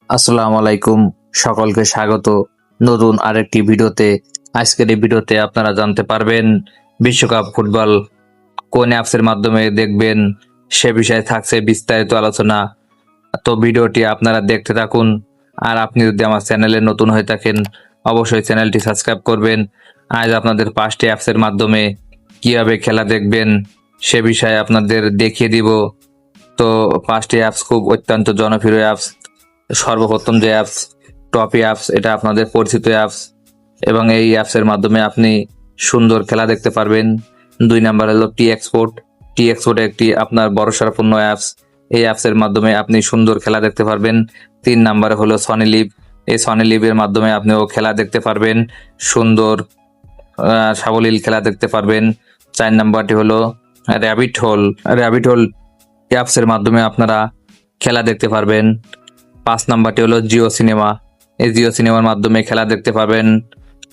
আসসালামু আলাইকুম, সকলকে স্বাগত নতুন আরেকটি ভিডিওতে। আজকের এই ভিডিওতে আপনারা জানতে পারবেন বিশ্বকাপ ফুটবল কোন অ্যাপসের মাধ্যমে দেখবেন, সে বিষয়ে থাকছে বিস্তারিত আলোচনা। তো ভিডিওটি আপনারা দেখতে থাকুন। আর আপনি যদি আমার চ্যানেলে নতুন হয়ে থাকেন, অবশ্যই চ্যানেলটি সাবস্ক্রাইব করবেন। আজ আপনাদের 5টি অ্যাপসের মাধ্যমে কিভাবে খেলা দেখবেন সে বিষয়ে আপনাদের দেখিয়ে দিব। তো 5টি অ্যাপস খুব অত্যন্ত জনপ্রিয় অ্যাপস। সর্বপ্রথম যে অ্যাপস, টপি অ্যাপস, এটা আপনাদের পরিচিত অ্যাপস এবং এই অ্যাপসের মাধ্যমে আপনি সুন্দর খেলা দেখতে পারবেন। 2 নাম্বার হলো টি এক্সপোর্ট। টি এক্সপোর্ট একটি আপনার ভরসাপূর্ণ অ্যাপস। এই অ্যাপসের মাধ্যমে আপনি সুন্দর খেলা দেখতে পারবেন। 3 নাম্বারে হলো সনি লিভ। এই সনি লিভের মাধ্যমে আপনিও খেলা দেখতে পারবেন, সুন্দর সাবলীল খেলা দেখতে পারবেন। 4 নাম্বারটি হলো র্যাবিট হোল। র্যাবিট হোল অ্যাপসের মাধ্যমে আপনারা খেলা দেখতে পারবেন। 5 নাম্বারটি হলো জিও সিনেমা। এই জিও সিনেমার মাধ্যমে খেলা দেখতে পারবেন।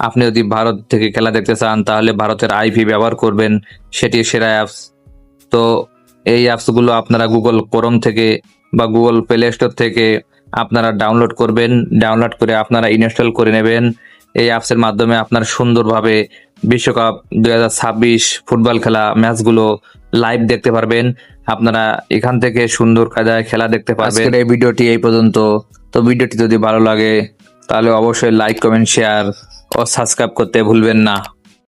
আপনি যদি ভারত থেকে খেলা দেখতে চান তাহলে ভারতের আইপি ব্যবহার করবেন, সেটি সেরা অ্যাপস। তো এই অ্যাপসগুলো আপনারা গুগল ক্রোম থেকে বা গুগল প্লে স্টোর থেকে আপনারা ডাউনলোড করবেন। ডাউনলোড করে আপনারা ইনস্টল করে নেবেন। এই অ্যাপসের মাধ্যমে আপনারা সুন্দরভাবে বিশ্বকাপ 2026 ফুটবল খেলা ম্যাচগুলো লাইভ দেখতে পারবেন। আপনারা এখান থেকে সুন্দর কায়দায় খেলা দেখতে পারবেন। আজকের এই ভিডিওটি এই পর্যন্ত। তো ভিডিওটি যদি ভালো লাগে তাহলে অবশ্যই লাইক, কমেন্ট, শেয়ার ও সাবস্ক্রাইব করতে ভুলবেন না।